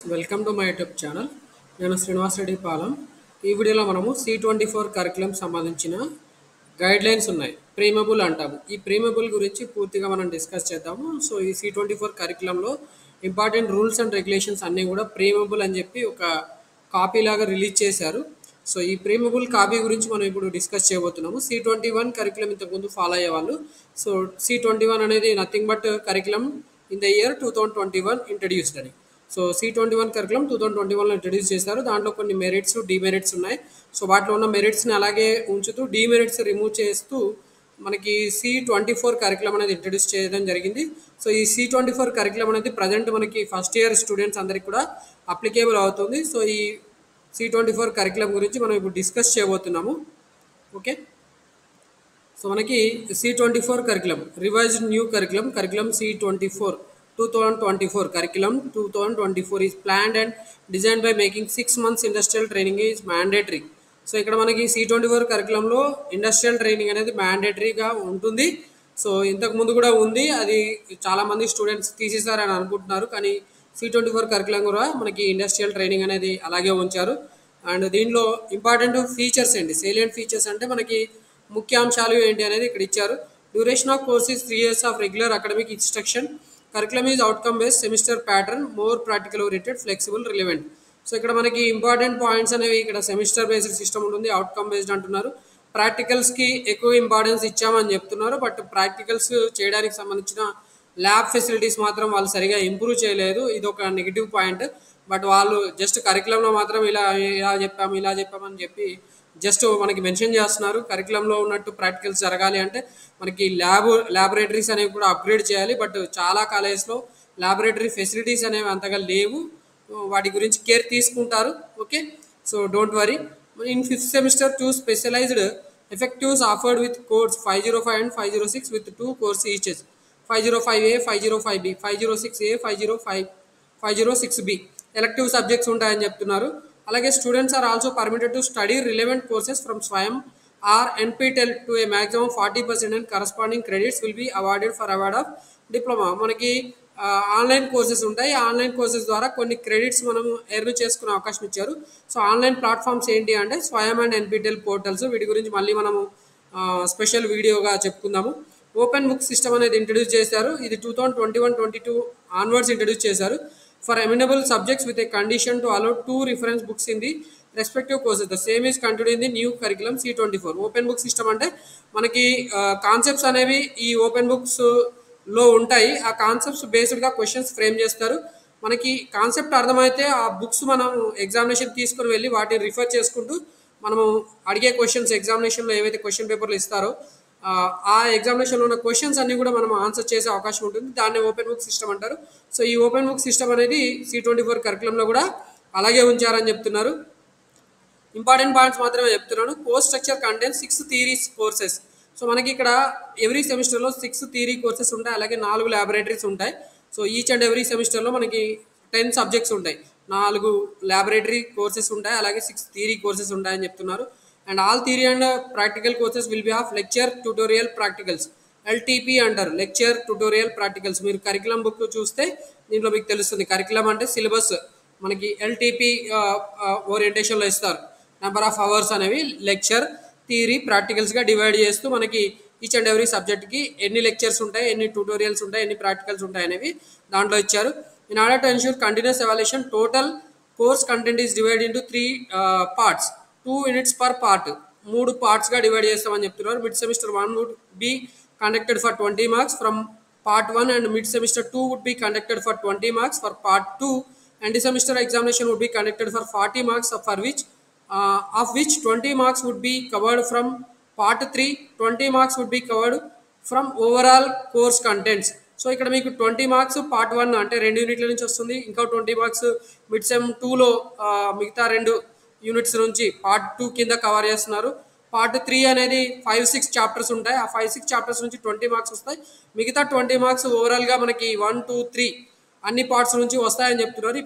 Welcome to my YouTube channel. నేను శ్రీనివాస్ రెడ్డి పాలెం. ఈ వీడియోలో మనము C24 కరికులం సంబంధించిన గైడ్లైన్స్ ఉన్నాయి, ప్రీమబుల్ అంటాము. ఈ ప్రీమబుల్ గురించి పూర్తిగా మనం డిస్కస్ చేద్దాము. సో ఈ C24 కరికులంలో ఇంపార్టెంట్ రూల్స్ అండ్ రెగ్యులేషన్స్ అన్నీ కూడా ప్రీమబుల్ అని చెప్పి ఒక కాపీ లాగా రిలీజ్ చేశారు. సో ఈ ప్రీమబుల్ కాపీ గురించి మనం ఇప్పుడు డిస్కస్ చేయబోతున్నాము. C21 కరికులం ఇంతకుముందు ఫాలో అయ్యేవాళ్ళు. సో C21 అనేది nothing but curriculum in the year 2021 introduced అని. సో C21 కరికులం 2021లో ఇంట్రడ్యూస్ చేశారు. దాంట్లో కొన్ని మెరిట్స్, డిమెరిట్స్ ఉన్నాయి. సో వాటిలో ఉన్న మెరిట్స్ని అలాగే ఉంచుతూ డిమెరిట్స్ రిమూవ్ చేస్తూ మనకి C24 కరికులం అనేది ఇంట్రడ్యూస్ చేయడం జరిగింది. సో ఈ C24 కరికులం అనేది ప్రజెంట్ మనకి ఫస్ట్ ఇయర్ స్టూడెంట్స్ అందరికి కూడా అప్లికేబుల్ అవుతుంది. సో ఈ C24 కరికులం గురించి మనం ఇప్పుడు డిస్కస్ చేయబోతున్నాము. ఓకే, సో మనకి C24 curriculum revised new curriculum C24 2024 curriculum 2024 is planned and designed by making 6 months industrial training is mandatory. So ఇక్కడ మనకి C24 కరికులంలో ఇండస్ట్రియల్ ట్రైనింగ్ అనేది మ్యాండేటరీగా ఉంటుంది. సో ఇంతకు ముందు కూడా ఉంది, అది చాలామంది స్టూడెంట్స్ తీసేశారని అనుకుంటున్నారు. కానీ C24 కరికులం కూడా మనకి ఇండస్ట్రియల్ ట్రైనింగ్ అనేది అలాగే ఉంచారు. అండ్ దీనిలో ఇంపార్టెంట్ ఫీచర్స్ ఏంటి, సేలియంట్ ఫీచర్స్ అంటే మనకి ముఖ్యాంశాలు ఏంటి అనేది ఇక్కడ ఇచ్చారు. Duration of course is 3 years of regular academic instruction. Curriculum is outcome based, semester pattern, more practical oriented, flexible, relevant. So ఇక్కడ మనకి ఇంపార్టెంట్ పాయింట్స్ అనేవి ఇక్కడ సెమిస్టర్ బేస్డ్ సిస్టమ్ ఉంటుంది, అవుట్కమ్ బేస్డ్ అంటున్నారు. ప్రాక్టికల్స్కి ఎక్కువ ఇంపార్టెన్స్ ఇచ్చామని చెప్తున్నారు. బట్ ప్రాక్టికల్స్ చేయడానికి సంబంధించిన ల్యాబ్ ఫెసిలిటీస్ మాత్రం వాళ్ళు సరిగా ఇంప్రూవ్ చేయలేదు. ఇది ఒక నెగిటివ్ పాయింట్. బట్ వాళ్ళు జస్ట్ కరికులంలో మాత్రం ఇలా చెప్పామని చెప్పి జస్ట్ మనకి మెన్షన్ చేస్తున్నారు. కరికులంలో ఉన్నట్టు ప్రాక్టికల్స్ జరగాలి అంటే మనకి ల్యాబొరేటరీస్ అనేవి కూడా అప్గ్రేడ్ చేయాలి. బట్ చాలా కాలేజెస్లో ల్యాబొరేటరీ ఫెసిలిటీస్ అనేవి అంతగా లేవు. వాటి గురించి కేర్ తీసుకుంటారు. Okay, so don't worry. In 5th semester 2 specialized electives offered with course 505 and 506 with 2 course each, 505A, 505B, 506A, 506B elective subjects ఉంటాయని చెప్తున్నారు. అలాగే students are also permitted to study relevant courses from Swayam or NPTEL to a maximum 40% and corresponding credits will be awarded for award of diploma. మనకి online courses ఉంటాయి. Online courses ద్వారా కొన్ని credits మనం earn చేసుకునే అవకాశం ఇచ్చారు. సో ఆన్లైన్ ప్లాట్ఫామ్స్ ఏంటి అంటే స్వయం అండ్ NPTEL పోర్టల్స్. వీటి గురించి మళ్ళీ మనము స్పెషల్ వీడియోగా చెప్పుకుందాము. ఓపెన్ బుక్ సిస్టమ్ అనేది ఇంట్రడ్యూస్ చేశారు. ఇది 2021-22 ఆన్వర్డ్స్ ఇంట్రడ్యూస్ చేశారు. For amenable subjects with a condition to allow 2 reference books in the respective courses. The same is continued in the new curriculum C24. Open book system అంటే మనకి concepts అనేవి ఈ open books లో ఉంటాయి. ఆ concepts బేస్డ్గా questions frame చేస్తారు. మనకి concept అర్థమైతే ఆ బుక్స్ మనం ఎగ్జామినేషన్ తీసుకుని వెళ్ళి వాటిని రిఫర్ చేసుకుంటూ మనము అడిగే క్వశ్చన్స్, ఎగ్జామినేషన్లో ఏవైతే క్వశ్చన్ పేపర్లు ఇస్తారో ఆ ఎగ్జామినేషన్లో ఉన్న క్వశ్చన్స్ అన్ని కూడా మనం ఆన్సర్ చేసే అవకాశం ఉంటుంది. దాన్ని ఓపెన్ బుక్ సిస్టమ్ అంటారు. సో ఈ ఓపెన్ బుక్ సిస్టమ్ అనేది C24 కరికులంలో కూడా అలాగే ఉంచారని చెప్తున్నారు. ఇంపార్టెంట్ పాయింట్స్ మాత్రమే చెప్తున్నాను. Course structure contents 6 theories courses. So మనకి ఇక్కడ ఎవ్రీ సెమిస్టర్లో 6 థియరీ కోర్సెస్ ఉంటాయి, అలాగే 4 ల్యాబొరేటరీస్ ఉంటాయి. సో ఈచ్ అండ్ ఎవ్రీ సెమిస్టర్లో మనకి 10 సబ్జెక్ట్స్ ఉంటాయి, 4 ల్యాబొరేటరీ కోర్సెస్ ఉంటాయి, అలాగే 6 థియరీ కోర్సెస్ ఉంటాయని చెప్తున్నారు. And all theory and practical courses will be of lecture, tutorial, practicals, LTP అంటారు, లెక్చర్, ట్యూటోరియల్, ప్రాక్టికల్స్. మీరు కరికులం బుక్ చూస్తే దీంట్లో మీకు తెలుస్తుంది. కరికులం అంటే సిలబస్ మనకి LTP ఓరియంటేషన్లో ఇస్తారు. నెంబర్ ఆఫ్ అవర్స్ అనేవి లెక్చర్, థియరీ, ప్రాక్టికల్స్గా డివైడ్ చేస్తూ మనకి ఈచ్ అండ్ ఎవ్రీ సబ్జెక్ట్కి ఎన్ని లెక్చర్స్ ఉంటాయి, ఎన్ని ట్యూటోరియల్స్ ఉంటాయి, ఎన్ని ప్రాక్టికల్స్ ఉంటాయి అనేవి దాంట్లో ఇచ్చారు. In order to ensure continuous evaluation, total course content is divide into 3 parts, 2 units per part. 3 పార్ట్స్గా డివైడ్ చేస్తామని చెప్తున్నారు. Mid semester 1 would be conducted for 20 marks from part 1 and mid semester 2 would be conducted for 20 marks for part 2. And the semester examination would be conducted for 40 marks of which 20 marks would be covered from part 3, 20 marks would be covered from overall course contents. So ఇక్కడ మీకు 20 marks part 1 అంటే 2 యూనిట్ల నుంచి వస్తుంది, ఇంకా 20 marks mid sem 2లో మిగతా 2 units నుంచి part 2 కింద కవర్ చేస్తున్నారు. part 3 అనేది 5-6 చాప్టర్స్ ఉంటాయి. ఆ 5-6 చాప్టర్స్ నుంచి 20 మార్క్స్ వస్తాయి. మిగతా 20 మార్క్స్ ఓవరాల్గా మనకి 1, 2, 3 అన్ని పార్ట్స్ నుంచి వస్తాయని చెప్తున్నారు. ఈ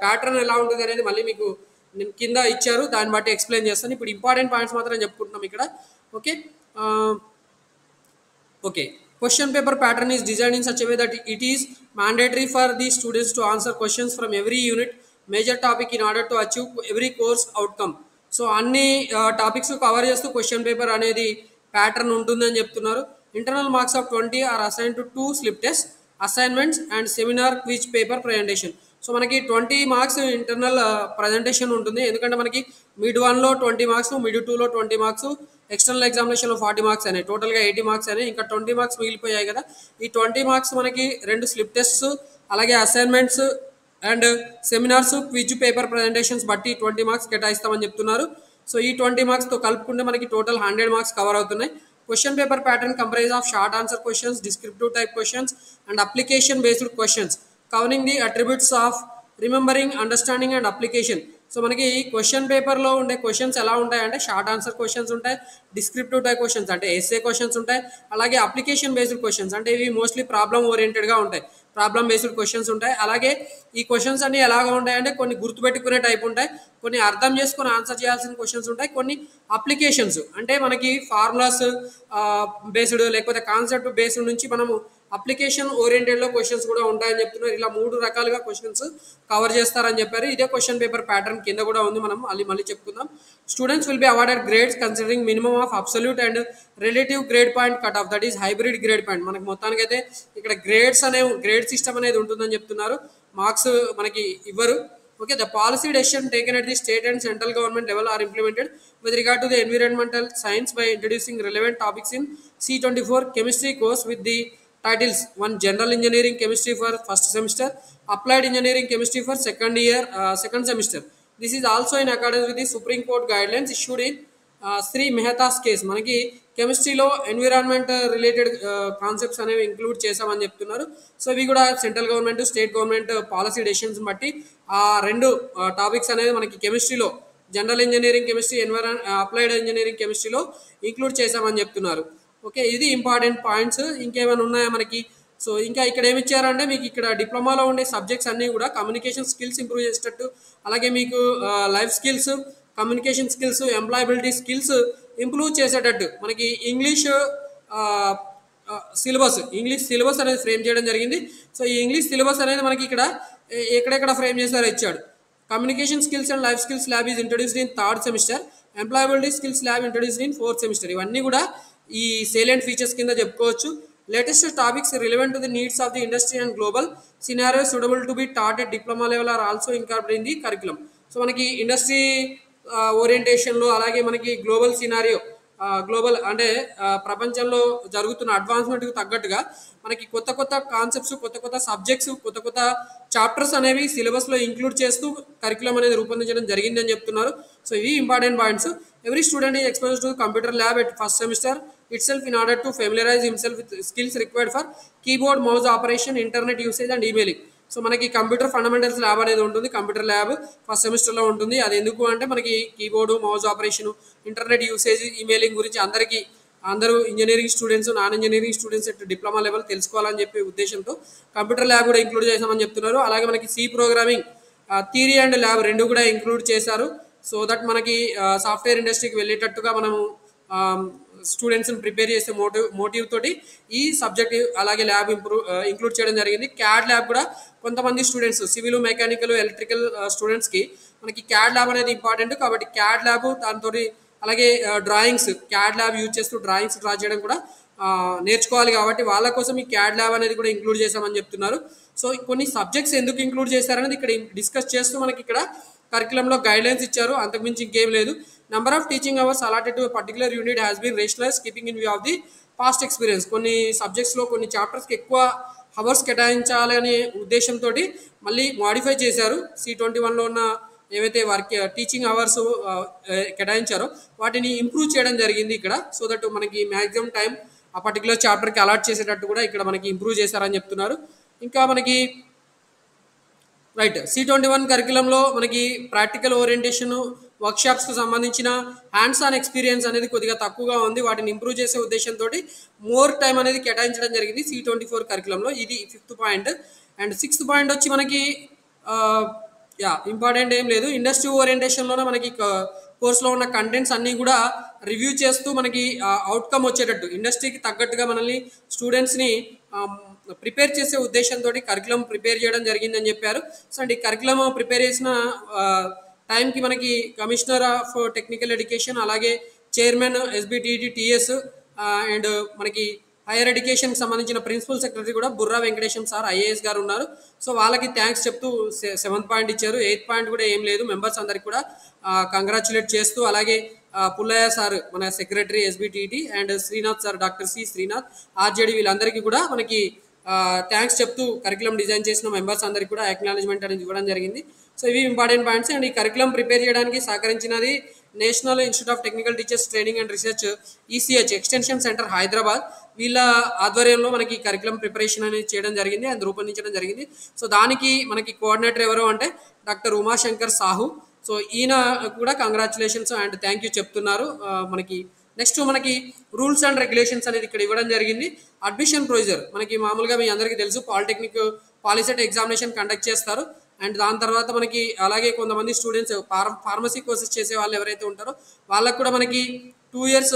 ప్యాటర్న్ ఎలా ఉంటుంది అనేది మళ్ళీ మీకు నేను కింద ఇచ్చారు, దాన్ని బట్టి ఎక్స్ప్లెయిన్ చేస్తాను. ఇప్పుడు ఇంపార్టెంట్ పాయింట్స్ మాత్రం చెప్పుకుంటున్నాం ఇక్కడ. Okay, Question paper pattern is designed in such a way that it is mandatory for the students to answer questions from every unit major topic in order to achieve every course outcome. So అన్ని topics cover చేస్తూ question paper అనేది pattern ఉంటుందని చెప్తున్నారు. Internal marks of 20 are assign to 2 slip test assignments and seminar quiz paper presentation. So మనకి 20 marks internal presentation ఉంటుంది, ఎందుకంటే మనకి mid 1లో 20 marks, mid 2లో 20 మార్క్స్, ఎక్స్టర్నల్ ఎగ్జామినేషన్లో 40 మార్క్స్ అనేవి, టోటల్గా 80 మార్క్స్ అనేవి. ఇంకా 20 మార్క్స్ మిగిలిపోయాయి కదా. ఈ 20 మార్క్స్ మనకి 2 స్లిప్ టెస్ట్స్, అలాగే assignments and seminars, quiz paper presentations బట్టి 20 మార్క్స్ కేటాయిస్తామని చెప్తున్నారు. సో ఈ 20 మార్క్స్తో కలుపుకుంటే మనకి టోటల్ 100 మార్క్స్ కవర్ అవుతున్నాయి. Question paper pattern comprise of short answer questions, descriptive type questions and application based questions covering the attributes of remembering, understanding and application. So మనకి question పేపర్లో ఉండే questions ఎలా ఉంటాయంటే షార్ట్ ఆన్సర్ క్వశ్చన్స్ ఉంటాయి, descriptive type questions అంటే SA questions ఉంటాయి, అలాగే application based questions అంటే ఇవి మోస్ట్లీ ప్రాబ్లమ్ ఓరియంటెడ్గా ఉంటాయి, ప్రాబ్లమ్ బేస్డ్ క్వశ్చన్స్ ఉంటాయి. అలాగే ఈ క్వశ్చన్స్ అన్ని ఎలాగా ఉంటాయంటే కొన్ని గుర్తుపెట్టుకునే టైప్ ఉంటాయి, కొన్ని అర్థం చేసుకొని ఆన్సర్ చేయాల్సిన క్వశ్చన్స్ ఉంటాయి, కొన్ని అప్లికేషన్స్ అంటే మనకి ఫార్ములాస్ బేస్డ్ లేకపోతే కాన్సెప్ట్ బేస్డ్ నుంచి మనము అప్లికేషన్ ఓరియంటెడ్లో క్వశ్చన్స్ కూడా ఉంటాయని చెప్తున్నారు. ఇలా 3 రకాలుగా క్వశ్చన్స్ కవర్ చేస్తారని చెప్పారు. ఇదే క్వశ్చన్ పేపర్ ప్యాటర్న్ కింద కూడా ఉంది, మనం మళ్ళీ చెప్పుకుందాం. Students will be awarded grades considering minimum of absolute and relative grade point cut off, that is hybrid grade point. మనకి మొత్తానికి అయితే ఇక్కడ గ్రేడ్ సిస్టమ్ అనేది ఉంటుందని చెప్తున్నారు, మార్క్స్ మనకి ఇవ్వరు. Okay, the policy decision taken at the state and central government level are implemented with regard to the environmental science by introducing relevant topics in C24 chemistry course with the titles 1 general engineering chemistry for first semester, applied engineering chemistry for second semester. This is also in accordance with the Supreme Court guidelines issued in Sri Mehta's case. మనకి కెమిస్ట్రీలో environment related concepts అనేవి include చేసామని చెప్తున్నారు. So ఇవి కూడా central government, state government policy decisions బట్టి ఆ 2 topics అనేది మనకి కెమిస్ట్రీలో general engineering chemistry, applied engineering కెమిస్ట్రీలో ఇంక్లూడ్ చేసామని చెప్తున్నారు. ఓకే, ఇది ఇంపార్టెంట్ పాయింట్స్. ఇంకేమైనా ఉన్నాయా మనకి? సో ఇంకా ఇక్కడ ఏమి ఇచ్చారంటే మీకు ఇక్కడ డిప్లొమాలో ఉండే సబ్జెక్ట్స్ అన్నీ కూడా కమ్యూనికేషన్ స్కిల్స్ ఇంప్రూవ్ చేసేటట్టు, అలాగే మీకు life skills, communication skills, employability skills improve చేసేటట్టు మనకి ఇంగ్లీష్ సిలబస్ అనేది ఫ్రేమ్ చేయడం జరిగింది. సో ఈ ఇంగ్లీష్ సిలబస్ అనేది మనకి ఇక్కడ ఎక్కడెక్కడ ఫ్రేమ్ చేస్తారో ఇచ్చాడు. Communication skills and life skills lab is introduced in 3rd semester, employability skills lab introduced in 4th semester. ఇవన్నీ కూడా ఈ సేలియంట్ ఫీచర్స్ కింద చెప్పుకోవచ్చు. Latest topics relevant to the needs of the industry and global scenario suitable to be taught at diploma level are also incorporate in the curriculum. So మనకి industry ఓరియంటేషన్లో, అలాగే మనకి global scenario, global అంటే ప్రపంచంలో జరుగుతున్న అడ్వాన్స్మెంట్కి తగ్గట్టుగా మనకి కొత్త కాన్సెప్ట్స్, కొత్త సబ్జెక్ట్స్, కొత్త చాప్టర్స్ అనేవి సిలబస్లో ఇంక్లూడ్ చేస్తూ కరికులం అనేది రూపొందించడం జరిగిందని చెప్తున్నారు. సో ఇవి important points. Every student is exposed to computer lab at first semester itself in order to familiarize himself with skills required for keyboard, mouse operation, internet usage and emailing. So మనకి computer fundamentals lab అనేది ఉంటుంది, computer lab first సెమిస్టర్లో ఉంటుంది. అది ఎందుకు అంటే మనకి keyboard, mouse operation, internet usage, emailing గురించి అందరూ engineering students, non engineering students diploma level తెలుసుకోవాలని చెప్పే ఉద్దేశంతో కంప్యూటర్ ల్యాబ్ కూడా ఇంక్లూడ్ చేసామని చెప్తున్నారు. అలాగే మనకి C programming theory and lab 2 కూడా ఇంక్లూడ్ చేశారు. సో దట్ మనకి సాఫ్ట్వేర్ ఇండస్ట్రీకి వెళ్ళేటట్టుగా మనము స్టూడెంట్స్ని ప్రిపేర్ చేసే మోటివ్ తోటి ఈ సబ్జెక్ట్ అలాగే ల్యాబ్ ఇంక్లూడ్ చేయడం జరిగింది. క్యాడ్ ల్యాబ్ కూడా కొంతమంది స్టూడెంట్స్, సివిల్, మెకానికల్, ఎలక్ట్రికల్ స్టూడెంట్స్కి మనకి క్యాడ్ ల్యాబ్ అనేది ఇంపార్టెంట్ కాబట్టి క్యాడ్ ల్యాబ్, దాంతో అలాగే డ్రాయింగ్స్, క్యాడ్ ల్యాబ్ యూజ్ చేస్తూ డ్రాయింగ్స్ డ్రా చేయడం కూడా నేర్చుకోవాలి కాబట్టి వాళ్ళ కోసం ఈ క్యాడ్ ల్యాబ్ అనేది కూడా ఇంక్లూడ్ చేశామని చెప్తున్నారు. సో కొన్ని సబ్జెక్ట్స్ ఎందుకు ఇంక్లూడ్ చేశారనేది ఇక్కడ డిస్కస్ చేస్తూ మనకి ఇక్కడ కరికులంలో గైడ్లైన్స్ ఇచ్చారు, అంతకుమించి ఇంకేం లేదు. Number of teaching hours allotted to particular unit has been rationalise keeping in view of the past experience. కొన్ని సబ్జెక్ట్స్లో, కొన్ని చాప్టర్స్కి ఎక్కువ అవర్స్ కేటాయించాలనే ఉద్దేశంతో మళ్ళీ మాడిఫై చేశారు. C21లో ఉన్న ఏవైతే వారికి టీచింగ్ అవర్స్ కేటాయించారో వాటిని ఇంప్రూవ్ చేయడం జరిగింది ఇక్కడ. సో దట్ మనకి మ్యాక్సిమం టైం ఆ పర్టికులర్ చాప్టర్కి అలాట్ చేసేటట్టు కూడా ఇక్కడ మనకి ఇంప్రూవ్ చేశారని చెప్తున్నారు. ఇంకా మనకి రైట్ C21 కరికులంలో మనకి ప్రాక్టికల్ ఓరియంటేషన్, వర్క్షాప్స్కి సంబంధించిన హ్యాండ్స్ ఆన్ ఎక్స్పీరియన్స్ అనేది కొద్దిగా తక్కువగా ఉంది. వాటిని ఇంప్రూవ్ చేసే ఉద్దేశంతో మోర్ టైం అనేది కేటాయించడం జరిగింది C24 కరికులంలో. ఇది 5th point. And 6th point వచ్చి మనకి ఇంపార్టెంట్ ఏం లేదు, ఇండస్ట్రీ ఓరియంటేషన్లోనే మనకి కోర్సులో ఉన్న కంటెంట్స్ అన్నీ కూడా రివ్యూ చేస్తూ మనకి అవుట్కమ్ వచ్చేటట్టు ఇండస్ట్రీకి తగ్గట్టుగా మనల్ని స్టూడెంట్స్ని ప్రిపేర్ చేసే ఉద్దేశంతో కరికులం ప్రిపేర్ చేయడం జరిగిందని చెప్పారు. సో అండ్ ఈ కరికులం ప్రిపేర్ చేసిన టైంకి మనకి కమిషనర్ ఆఫ్ టెక్నికల్ ఎడ్యుకేషన్, అలాగే చైర్మన్ ఎస్బిటిటి టిఎస్ అండ్ మనకి హైయర్ ఎడ్యుకేషన్కి సంబంధించిన ప్రిన్సిపల్ సెక్రటరీ కూడా బుర్రా వెంకటేశం సార్ ఐఏఎస్ గారు ఉన్నారు. సో వాళ్ళకి థ్యాంక్స్ చెప్తూ 7th పాయింట్ ఇచ్చారు. 8th పాయింట్ కూడా ఏం లేదు, మెంబర్స్ అందరికి కూడా కంగ్రాచులేట్ చేస్తూ, అలాగే పుల్లయ్య సార్ మన secretary SBTT and Srinath sir, doctor C Srinath RJD, వీళ్ళందరికీ కూడా మనకి థ్యాంక్స్ చెప్తూ కరికులం డిజైన్ చేసిన మెంబర్స్ అందరికీ కూడా అక్నాలజ్మెంట్ అనేది ఇవ్వడం జరిగింది. సో ఇవి ఇంపార్టెంట్ పాయింట్స్. అండ్ ఈ కరికులం ప్రిపేర్ చేయడానికి సహకరించినది national institute of technical teachers training and research ECH extension centre Hyderabad, వీళ్ళ ఆధ్వర్యంలో మనకి కరికులం ప్రిపరేషన్ అనేది చేయడం జరిగింది అండ్ రూపొందించడం జరిగింది. సో దానికి మనకి కోఆర్డినేటర్ ఎవరు అంటే డాక్టర్ ఉమాశంకర్ సాహు. సో ఈయన కూడా కంగ్రాచులేషన్స్ అండ్ థ్యాంక్ యూ చెప్తున్నారు. మనకి నెక్స్ట్ మనకి రూల్స్ అండ్ రెగ్యులేషన్స్ అనేది ఇక్కడ ఇవ్వడం జరిగింది. అడ్మిషన్ ప్రొసీజర్ మనకి మామూలుగా మీ అందరికీ తెలుసు, పాలిటెక్నిక్ పాలిసెట్ ఎగ్జామినేషన్ కండక్ట్ చేస్తారు. అండ్ దాని తర్వాత మనకి అలాగే కొంతమంది స్టూడెంట్స్ ఫార్మసీ కోర్సెస్ చేసే వాళ్ళు ఎవరైతే ఉంటారో వాళ్ళకు కూడా మనకి 2 years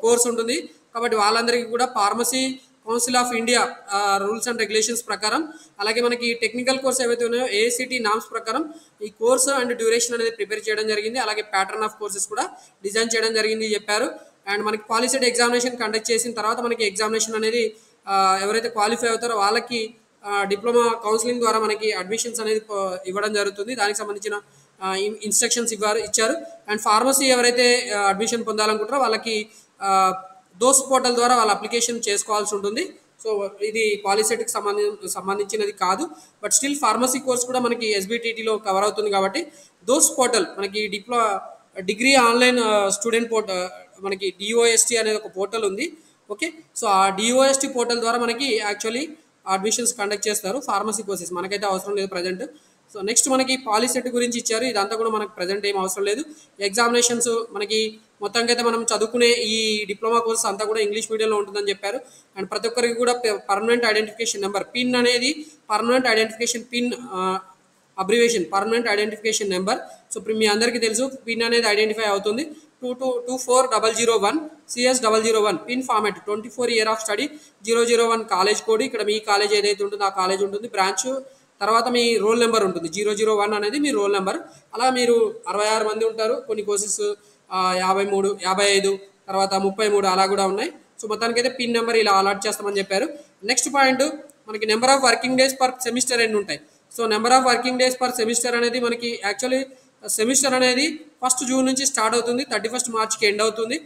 కోర్స్ ఉంటుంది. కాబట్టి వాళ్ళందరికీ కూడా pharmacy council of India rules and regulations ప్రకారం, అలాగే మనకి టెక్నికల్ కోర్స్ ఏవైతే ఉన్నాయో ఏఐసిటి నామ్స్ ప్రకారం ఈ కోర్సు అండ్ డ్యూరేషన్ అనేది ప్రిపేర్ చేయడం జరిగింది. అలాగే ప్యాటర్న్ ఆఫ్ కోర్సెస్ కూడా డిజైన్ చేయడం జరిగింది చెప్పారు. అండ్ మనకి పాలిసెట్ ఎగ్జామినేషన్ కండక్ట్ చేసిన తర్వాత మనకి ఎగ్జామినేషన్ అనేది ఎవరైతే క్వాలిఫై అవుతారో వాళ్ళకి డిప్లొమా కౌన్సిలింగ్ ద్వారా మనకి అడ్మిషన్స్ అనేది ఇవ్వడం జరుగుతుంది. దానికి సంబంధించిన ఇన్స్ట్రక్షన్స్ ఇచ్చారు. అండ్ ఫార్మసీ ఎవరైతే అడ్మిషన్ పొందాలనుకుంటారో వాళ్ళకి దోస్ పోర్టల్ ద్వారా వాళ్ళ అప్లికేషన్ చేసుకోవాల్సి ఉంటుంది. సో ఇది పాలిసెట్కి సంబంధించినది కాదు, బట్ స్టిల్ ఫార్మసీ కోర్స్ కూడా మనకి ఎస్బిటిటిలో కవర్ అవుతుంది. కాబట్టి దోస్ పోర్టల్ మనకి డిగ్రీ ఆన్లైన్ స్టూడెంట్ పోర్టల్, మనకి డిఓఎస్టీ అనేది ఒక పోర్టల్ ఉంది. ఓకే, సో ఆ డిఓఎస్టీ పోర్టల్ ద్వారా మనకి యాక్చువల్లీ అడ్మిషన్స్ కండక్ట్ చేస్తారు ఫార్మసీ కోర్సెస్. మనకైతే అవసరం లేదు ప్రజెంట్. సో నెక్స్ట్ మనకి పాలిసెట్ గురించి ఇచ్చారు. ఇదంతా కూడా మనకు ప్రజెంట్ ఏం అవసరం లేదు. ఎగ్జామినేషన్స్ మనకి మొత్తానికి అయితే మనం చదువుకునే ఈ డిప్లొమా కోర్స్ అంతా కూడా ఇంగ్లీష్ మీడియంలో ఉంటుందని చెప్పారు. అండ్ ప్రతి ఒక్కరికి కూడా పర్మనెంట్ ఐడెంటిఫికేషన్ నెంబర్ పిన్ అనేది, permanent identification pin abbreviation permanent identification number. So ఇప్పుడు మీ అందరికీ తెలుసు పిన్ అనేది ఐడెంటిఫై అవుతుంది. 22401 CS001 pin format 24 year of study 001 college code. ఇక్కడ మీ కాలేజ్ ఏదైతే ఉంటుందో ఆ కాలేజ్ ఉంటుంది, బ్రాంచ్, తర్వాత మీ రోల్ నెంబర్ ఉంటుంది. 001 అనేది మీ రోల్ నెంబర్. అలా మీరు 66 మంది ఉంటారు. కొన్ని కోర్సెస్ 53, 55, తర్వాత 33 అలా కూడా ఉన్నాయి. సో మొత్తానికైతే పిన్ నెంబర్ ఇలా అలాట్ చేస్తామని చెప్పారు. నెక్స్ట్ పాయింట్ మనకి number of working days per semester ఎన్ని ఉంటాయి. So number of working days per semester అనేది మనకి యాక్చువల్లీ సెమిస్టర్ అనేది 1st June నుంచి స్టార్ట్ అవుతుంది, 31st Marchకి ఎండ్ అవుతుంది.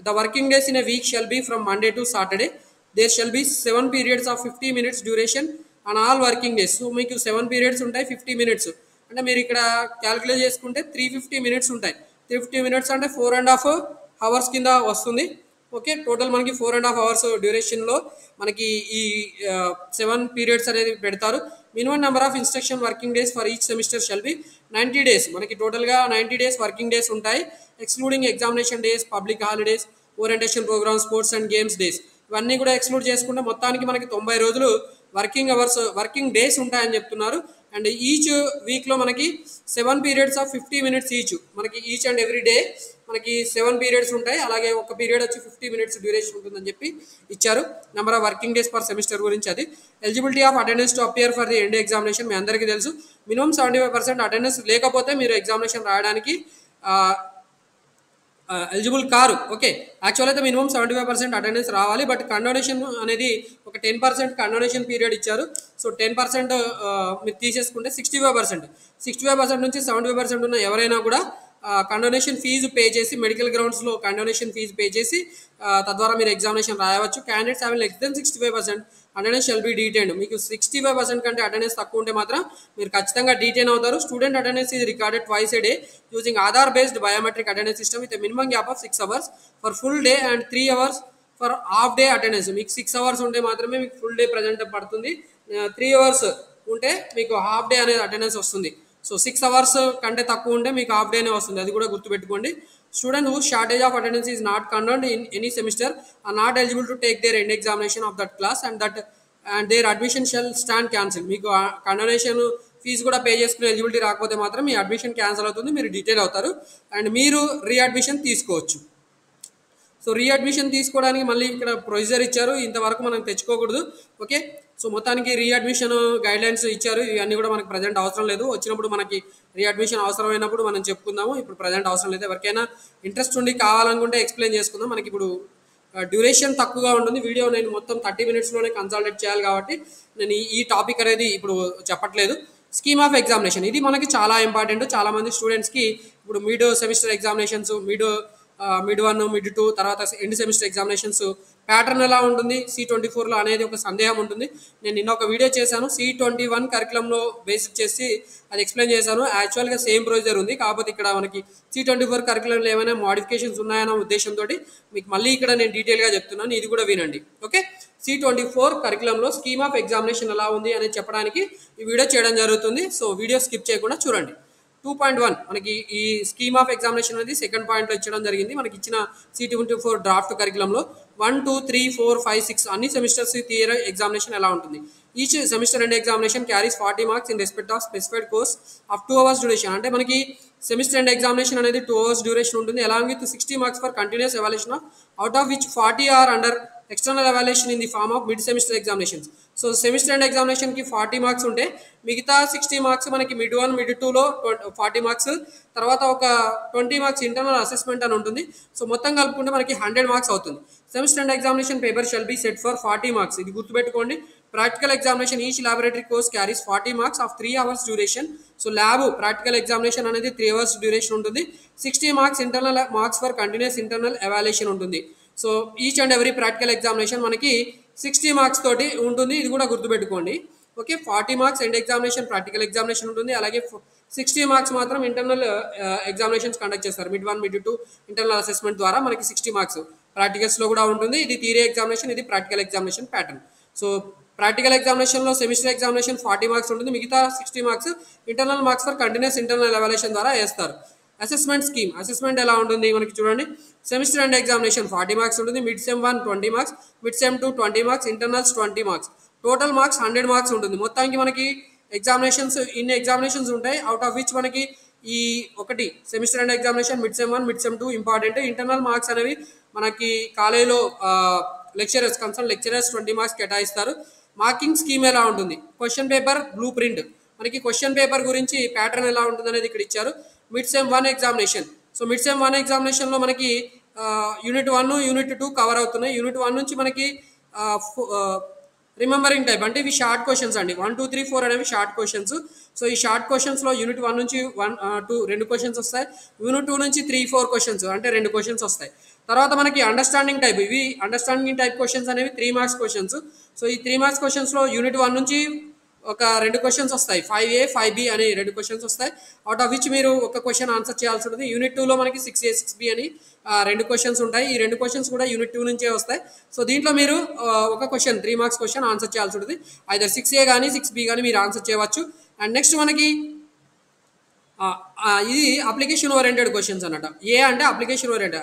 The working days in a week shall be from Monday to Saturday. There shall be 7 periods of 50 minutes duration on all working days. So మీకు 7 periods ఉంటాయి, 50 minutes. అంటే మీరు ఇక్కడ calculate చేసుకుంటే 350 minutes ఉంటాయి. 350 minutes అంటే 4.5 hours కింద వస్తుంది. ఓకే, టోటల్ మనకి 4.5 hours డ్యూరేషన్లో మనకి ఈ 7 periods అనేది పెడతారు. Minimum number of instruction working days for each semester shall be 90 days. మనకి టోటల్గా 90 days వర్కింగ్ డేస్ ఉంటాయి, excluding examination days, public holidays, orientation programme, sports and games days, ఇవన్నీ కూడా ఎక్స్క్లూడ్ చేసుకుంటే మొత్తానికి మనకి 90 రోజులు వర్కింగ్ డేస్ ఉంటాయని చెప్తున్నారు. అండ్ ఈచ్ వీక్లో మనకి 7 periods ఆఫ్ 50 minutes ఈచ్, మనకి ఈచ్ అండ్ ఎవ్రీ డే మనకి 7 periods ఉంటాయి. అలాగే ఒక పీరియడ్ వచ్చి 50 minutes డ్యూరేషన్ ఉంటుందని చెప్పి ఇచ్చారు. Number of working days per semester గురించి అది. Eligibility of attendance to appear for the end examination మీ అందరికీ తెలుసు. మినిమం 75% అటెండెన్స్ లేకపోతే మీరు ఎగ్జామినేషన్ రాయడానికి ఎలిజిబుల్ కారు. ఓకే, యాక్చువల్ అయితే మినిమం 75% అటెండెన్స్ రావాలి, బట్ కండోనేషన్ అనేది ఒక 10% కండోనేషన్ పీరియడ్ ఇచ్చారు. సో 10% మీరు తీసేసుకుంటే 65% నుంచి 75% ఉన్న ఎవరైనా కూడా కండోనేషన్ ఫీజు పే చేసి, మెడికల్ గ్రౌండ్స్లో కండోనేషన్ ఫీజు పే చేసి తద్వారా మీరు ఎగ్జామినేషన్ రాయవచ్చు. Candidates having less than 65% attendance shall be detained. మీకు 65% కంటే అటెండెన్స్ తక్కువ ఉంటే మాత్రం మీరు ఖచ్చితంగా డీటైన్ అవుతారు. Student attendance is recorded twice A day using Aadhaar based biometric attendance system with minimum gap of 6 hours for full day and 3 hours for half day attendance. మీకు 6 hours ఉంటే మాత్రమే మీకు ఫుల్ డే ప్రజెంట్ పడుతుంది. 3 hours ఉంటే మీకు half day అనేది attendance వస్తుంది. So 6 hours కంటే తక్కువ ఉంటే మీకు హాఫ్ డేనే వస్తుంది, అది కూడా గుర్తుపెట్టుకోండి. Student who shortage of attendance is not concerned in any semester are not eligible to take their end examination of that class and their admission shall stand cancel. మీకు కండోనేషన్ ఫీజు కూడా pay చేసుకునే eligibility రాకపోతే మాత్రం మీ admission cancel అవుతుంది, మీరు detail అవుతారు and మీరు readmission తీసుకోవచ్చు. సో రీఅడ్మిషన్ తీసుకోవడానికి మళ్ళీ ఇక్కడ ప్రొసీజర్ ఇచ్చారు, ఇంతవరకు మనం తెచ్చుకోకూడదు. ఓకే, సో మొత్తానికి రీఅడ్మిషన్ గైడ్లైన్స్ ఇచ్చారు. ఇవన్నీ కూడా మనకి ప్రజెంట్ అవసరం లేదు, వచ్చినప్పుడు మనకి రీఅడ్మిషన్ అవసరమైనప్పుడు మనం చెప్పుకుందాము. ఇప్పుడు ప్రజెంట్ అవసరం లేదు. ఎవరికైనా ఇంట్రెస్ట్ ఉండి కావాలనుకుంటే ఎక్స్ప్లెయిన్ చేసుకుందాం. మనకి ఇప్పుడు డ్యూరేషన్ తక్కువగా ఉంటుంది. వీడియో నేను మొత్తం 30 minutesలోనే కన్సల్టేట్ చేయాలి కాబట్టి నేను ఈ టాపిక్ అనేది ఇప్పుడు చెప్పట్లేదు. స్కీమ్ ఆఫ్ ఎగ్జామినేషన్ ఇది మనకి చాలా ఇంపార్టెంట్. చాలామంది స్టూడెంట్స్కి ఇప్పుడు mid semester examinations, mid 1, mid 2, తర్వాత ఎండ్ సెమిస్టర్ ఎగ్జామినేషన్స్ ప్యాటర్న్ ఎలా ఉంటుంది C24లో అనేది ఒక సందేహం ఉంటుంది. నేను నిన్న ఒక వీడియో చేశాను, C21 కరికులంలో బేసిక్ చేసి అది ఎక్స్ప్లెయిన్ చేశాను. యాక్చువల్గా సేమ్ ప్రొసీజర్ ఉంది, కాకపోతే ఇక్కడ మనకి C24 కరికులంలో ఏమైనా మోడిఫికేషన్స్ ఉన్నాయన్న ఉద్దేశంతో మీకు మళ్ళీ ఇక్కడ నేను డీటెయిల్గా చెప్తున్నాను, ఇది కూడా వినండి. ఓకే, C24 కరికులంలో స్కీమ్ ఆఫ్ ఎగ్జామినేషన్ ఎలా ఉంది అనేది చెప్పడానికి ఈ వీడియో చేయడం జరుగుతుంది. సో వీడియో స్కిప్ చేయకుండా చూడండి. 2.1 మనకి ఈ స్కీమ్ ఆఫ్ ఎగ్జామినేషన్ అనేది సెకండ్ పాయింట్లో ఇచ్చడం జరిగింది. మనకి ఇచ్చిన C24 డ్రాఫ్ట్ కరికులంలో 1, 2, 3, 4, 5, 6 అన్ని సెమిస్టర్స్ థియరీ ఎగ్జామినేషన్ ఎలా ఉంటుంది. Each semester end examination carries 40 marks in respect of specified course of 2 hours duration. అంటే మనకి సెమిస్టర్ ఎండ్ ఎగ్జామినేషన్ అనేది 2 hours డ్యూరేషన్ ఉంటుంది, along with 60 marks for continuous evaluation of out of which 40 are under external evaluation in the form of mid semester examinations. So semester end ఎగ్జామినేషన్కి 40 marks ఉంటే మిగతా 60 marks మనకి mid 1, mid 2లో 40 marks, తర్వాత ఒక 20 marks internal assessment అని ఉంటుంది. So మొత్తం కలుపుకుంటే మనకి 100 marks అవుతుంది. Semester end examination paper shall be set for 40 marks. ఇది గుర్తుపెట్టుకోండి. Practical examination each laboratory course carries 40 marks of 3 hours duration. So lab practical examination అనేది 3 hours డ్యూరేషన్ ఉంటుంది. 60 marks internal marks for continuous internal evaluation ఉంటుంది. So each and every practical examination మనకి 60 marks తోటి ఉంటుంది, ఇది కూడా గుర్తుపెట్టుకోండి. Okay, 40 marks end examination practical examination ఉంటుంది, అలాగే 60 marks మాత్రం ఇంటర్నల్ ఎగ్జామినేషన్స్ కండక్ట్ చేస్తారు. మిడ్ 1, మిడ్ 2 ఇంటర్నల్ అసెస్మెంట్ ద్వారా మనకి 60 marks ప్రాక్టికల్స్లో కూడా ఉంటుంది. ఇది థియరీ ఎగ్జామినేషన్, ఇది practical examination pattern. So practical ఎగ్జామినేషన్లో సెమిస్టర్ ఎగ్జామినేషన్ 40 marks ఉంటుంది, మిగతా 60 marks internal marks for continuous internal evaluation ద్వారా వేస్తారు. అసెస్మెంట్ స్కీమ్, అసెస్మెంట్ ఎలా ఉంటుంది మనకి చూడండి. సెమిస్టర్ అండ్ ఎగ్జామినేషన్ 40 marks ఉంటుంది, mid sem 1 20 marks, mid sem 2 20 marks, internals 20 marks, total marks 100 marks ఉంటుంది. మొత్తానికి మనకి ఎగ్జామినేషన్స్ ఇన్ని ఎగ్జామినేషన్స్ ఉంటాయి, అవుట్ ఆఫ్ విచ్ మనకి ఈ ఒకటి semester and examination, mid sem 1, mid sem 2 important. Internal marks అనేవి మనకి కాలేజీలో లెక్చరర్స్, కన్సల్ట్ లెక్చరర్స్ 20 marks కేటాయిస్తారు. మార్కింగ్ స్కీమ్ ఎలా ఉంటుంది, క్వశ్చన్ పేపర్ బ్లూ ప్రింట్, మనకి క్వశ్చన్ పేపర్ గురించి ప్యాటర్న్ ఎలా ఉంటుంది అనేది ఇక్కడ ఇచ్చారు. Mid sem 1 examination, so mid sem 1 ఎగ్జామినేషన్లో మనకి యూనిట్ 1, యూనిట్ 2 కవర్ అవుతున్నాయి. యూనిట్ 1 నుంచి మనకి రిమెంబరింగ్ టైప్ అంటే ఇవి షార్ట్ క్వశ్చన్స్ అండి. 1, 2, 3, 4 అనేవి షార్ట్ క్వశ్చన్స్. సో ఈ షార్ట్ క్వశ్చన్స్లో యూనిట్ 1 నుంచి 1, 2 2 క్వశ్చన్స్ వస్తాయి, యూనిట్ 2 నుంచి 3, 4 క్వశ్చన్స్ అంటే 2 క్వశ్చన్స్ వస్తాయి. తర్వాత మనకి అండర్స్టాండింగ్ టైప్, ఇవి అండర్స్టాండింగ్ టైప్ క్వశ్చన్స్ అనేవి 3 marks క్వశ్చన్స్. సో ఈ 3 marks క్వశ్చన్స్లో యూనిట్ 1 నుంచి ఒక 2 క్వశ్చన్స్ వస్తాయి, 5A 5B అని 2 క్వశ్చన్స్ వస్తాయి, అవుట్ ఆఫ్ విచ్ మీరు ఒక క్వశ్చన్ ఆన్సర్ చేయాల్సి ఉంటుంది. యూనిట్ 2లో మనకి 6A 6B అని 2 క్వశ్చన్స్ ఉంటాయి. ఈ 2 క్వశ్చన్స్ కూడా యూనిట్ 2 నుంచే వస్తాయి. సో దీంట్లో మీరు ఒక క్వశ్చన్ 3 marks క్వశ్చన్ ఆన్సర్ చేయాల్సి ఉంటుంది. ఐదర్ 6A కానీ 6B కానీ మీరు ఆన్సర్ చేయవచ్చు. అండ్ నెక్స్ట్ మనకి ఇది అప్లికేషన్ ఓరియంటెడ్ క్వశ్చన్స్ అన్నమాట. ఏ అంటే అప్లికేషన్ ఓరియంటెడ్,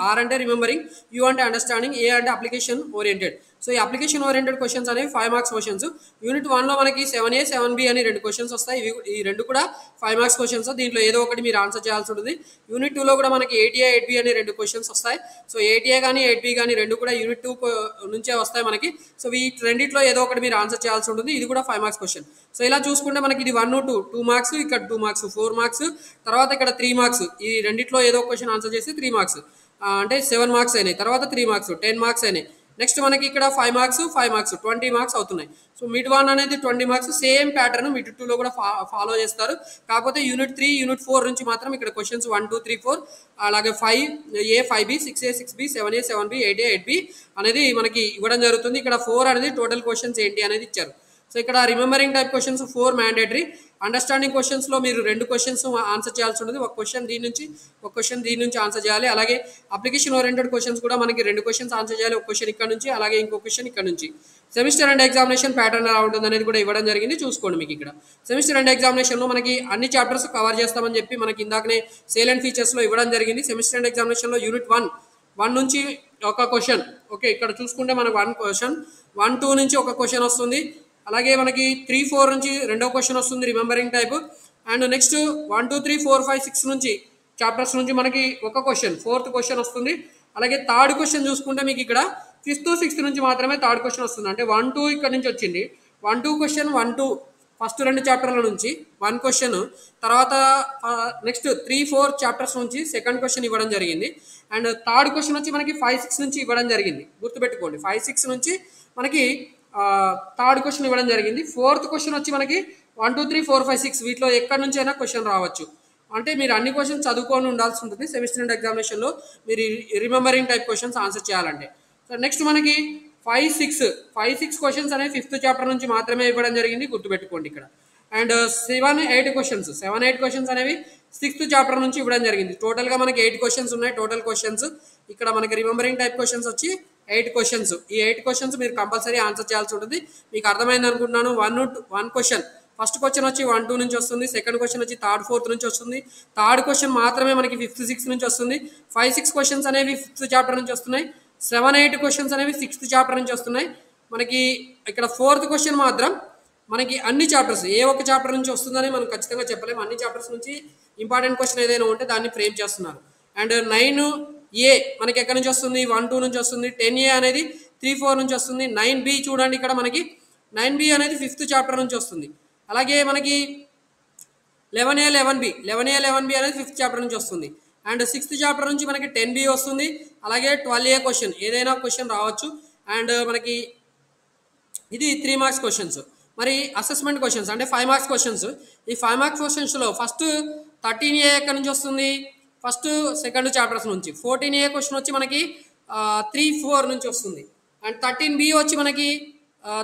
ఆర్ అంటే రిమెంబరింగ్, యూ అంటే అండర్స్టాండింగ్, ఏ అంటే అప్లికేషన్ ఓరియంటెడ్. సో ఈ అప్లికేషన్ ఓరియంటెడ్ క్వశ్చన్స్ అనేవి 5 marks క్వశ్చన్స్. యూనిట్ 1లో మనకి 7A 7B అని 2 క్వశ్చన్స్ వస్తాయి, ఈ 2 కూడా 5 marks క్వశ్చన్స్. దీంట్లో ఏదో ఒకటి మీరు ఆన్సర్ చేయాల్సి ఉంటుంది. యూనిట్ 2లో కూడా మనకి 8A 8B అని 2 క్వశ్చన్స్ వస్తాయి. సో 8A కానీ 8B కానీ 2 కూడా యూనిట్ 2 నుంచే వస్తాయి మనకి. సో ఈ రెండిట్లో ఏదో ఒకటి మీరు ఆన్సర్ చేయాల్సి ఉంటుంది, ఇది కూడా 5 marks క్వశ్చన్. సో ఇలా చూసుకుంటే మనకి ఇది 1, 2 marks, ఇక్కడ 2 marks, 4 marks, తర్వాత ఇక్కడ 3 marks. ఈ రెండిట్లో ఏదో క్వశ్చన్ ఆన్సర్ చేసి 3 marks అంటే 7 marks అయినాయి, తర్వాత 3 marks 10 marks అయినాయి. నెక్స్ట్ మనకి ఇక్కడ 5 marks 20 marks అవుతున్నాయి. సో మిడ్ 1 అనేది 20 marks, సేమ్ ప్యాటర్న్ మిడ్ 2లో కూడా ఫాలో చేస్తారు. కాకపోతే యూనిట్ 3, యూనిట్ 4 నుంచి మాత్రం ఇక్కడ క్వశ్చన్స్ 1, 2, 3, 4 అలాగే 5A 5B 6A 6B 7A 7B 8A 8B అనేది మనకి ఇవ్వడం జరుగుతుంది. ఇక్కడ 4 అనేది టోటల్ క్వశ్చన్స్ ఏంటి అనేది ఇచ్చారు. సో ఇక్కడ remembering type questions 4 mandatory. Understanding క్వశ్చన్స్లో మీరు 2 క్వశ్చన్స్ ఆన్సర్ చేయాల్సి ఉంటుంది, ఒక క్వశ్చన్ దీని నుంచి ఒక క్వశ్చన్ దీని నుంచి ఆన్సర్ చేయాలి. అలాగే అప్లికేషన్ ఓరియంటెడ్ క్వశ్చన్స్ కూడా మనకి 2 క్వశ్చన్స్ ఆన్సర్ చేయాలి, ఒక క్వశ్చన్ ఇక్కడ నుంచి అలాగే ఇంకో క్వశ్చన్ ఇక్కడ నుంచి. సెమిస్టర్ అండ్ ఎగ్జామినేషన్ ప్యాటర్న్ ఎలా ఉంటుంది అనేది కూడా ఇవ్వడం జరిగింది, చూసుకోండి. మీకు ఇక్కడ సెమిస్టర్ అండ్ ఎగ్జామినేషన్లో మనకి అన్ని చాప్టర్స్ కవర్ చేస్తామని చెప్పి మనకి ఇందాకనే సేల్ అండ్ ఫీచర్స్లో ఇవ్వడం జరిగింది. సెమిస్టర్ అండ్ ఎగ్జామినేషన్లో యూనిట్ 1 నుంచి ఒక క్వశ్చన్. ఓకే, ఇక్కడ చూసుకుంటే మనకు 1 క్వశ్చన్, 1, 2 నుంచి ఒక క్వశ్చన్ వస్తుంది, అలాగే మనకి 3, 4 నుంచి రెండో క్వశ్చన్ వస్తుంది రిమెంబరింగ్ టైప్. అండ్ నెక్స్ట్ 1, 2, 3, 4, 5, 6 నుంచి చాప్టర్స్ నుంచి మనకి ఒక క్వశ్చన్, 4th క్వశ్చన్ వస్తుంది. అలాగే థర్డ్ క్వశ్చన్ చూసుకుంటే మీకు ఇక్కడ 5th, 6th నుంచి మాత్రమే థర్డ్ క్వశ్చన్ వస్తుంది. అంటే 1, 2 ఇక్కడ నుంచి వచ్చింది. 1, 2 క్వశ్చన్ 1, 2 ఫస్ట్ 2 చాప్టర్ల నుంచి 1 క్వశ్చన్, తర్వాత నెక్స్ట్ 3, 4 చాప్టర్స్ నుంచి సెకండ్ క్వశ్చన్ ఇవ్వడం జరిగింది. అండ్ థర్డ్ క్వశ్చన్ వచ్చి మనకి 5, 6 నుంచి ఇవ్వడం జరిగింది. గుర్తుపెట్టుకోండి, 5, 6 నుంచి మనకి థర్డ్ క్వశ్చన్ ఇవ్వడం జరిగింది. 4th క్వశ్చన్ వచ్చి మనకి 1, 2, 3, 4, 5, 6 వీటిలో ఎక్కడి నుంచి అయినా క్వశ్చన్ రావచ్చు. అంటే మీరు అన్ని క్వశ్చన్స్ చదువుకొని ఉండాల్సి ఉంటుంది సెమిస్టర్ ఎండ్ ఎగ్జామినేషన్లో మీరు రిమెంబరింగ్ టైప్ క్వశ్చన్స్ ఆన్సర్ చేయాలంటే. సో నెక్స్ట్ మనకి 5, 6 క్వశ్చన్స్ అనేవి 5th చాప్టర్ నుంచి మాత్రమే ఇవ్వడం జరిగింది. గుర్తుపెట్టుకోండి ఇక్కడ. అండ్ 7, 8 క్వశ్చన్స్ అనేవి 6th చాప్టర్ నుంచి ఇవ్వడం జరిగింది. టోటల్గా మనకి 8 క్వశ్చన్స్ ఉన్నాయి. టోటల్ క్వశ్చన్స్ ఇక్కడ మనకి రిమెంబరింగ్ టైప్ క్వశ్చన్స్ వచ్చి 8 క్వశ్చన్స్. ఈ 8 క్వశ్చన్స్ మీరు కంపల్సరీ ఆన్సర్ చేయాల్సి ఉంటుంది. మీకు అర్థమైంది అనుకుంటున్నాను. 1 క్వశ్చన్, ఫస్ట్ క్వశ్చన్ వచ్చి 1, 2 నుంచి వస్తుంది. సెకండ్ క్వశ్చన్ వచ్చి 3rd, 4th నుంచి వస్తుంది. థర్డ్ క్వశ్చన్ మాత్రమే మనకి 5th, 6th నుంచి వస్తుంది. 5, 6 క్వశ్చన్స్ అనేవి 5th చాప్టర్ నుంచి వస్తున్నాయి. 7, 8 క్వశ్చన్స్ అనేవి 6th చాప్టర్ నుంచి వస్తున్నాయి. మనకి ఇక్కడ 4th క్వశ్చన్ మాత్రం మనకి అన్ని చాప్టర్స్ ఏ ఒక్క చాప్టర్ నుంచి వస్తుందని మనం ఖచ్చితంగా చెప్పలేము. అన్ని చాప్టర్స్ నుంచి ఇంపార్టెంట్ క్వశ్చన్ ఏదైనా ఉంటే దాన్ని ఫ్రేమ్ చేస్తున్నారు. అండ్ 9A మనకి ఎక్కడి నుంచి వస్తుంది? 1, 2 నుంచి వస్తుంది. 10A అనేది 3, 4 నుంచి వస్తుంది. 9B చూడండి, ఇక్కడ మనకి 9B అనేది 5th చాప్టర్ నుంచి వస్తుంది. అలాగే మనకి 11A 11B అనేది 5th చాప్టర్ నుంచి వస్తుంది. అండ్ 6th చాప్టర్ నుంచి మనకి 10B వస్తుంది. అలాగే 12A క్వశ్చన్, ఏదైనా క్వశ్చన్ రావచ్చు. అండ్ మనకి ఇది 3 మార్క్స్ క్వశ్చన్స్. మరి అసెస్మెంట్ క్వశ్చన్స్ అంటే 5 మార్క్స్ క్వశ్చన్స్. ఈ 5 మార్క్స్ క్వశ్చన్స్లో ఫస్ట్ 13A ఎక్కడి నుంచి వస్తుంది? ఫస్ట్ సెకండ్ చాప్టర్స్ నుంచి. 14A క్వశ్చన్ వచ్చి మనకి 3, 4 నుంచి వస్తుంది. అండ్ 13B వచ్చి మనకి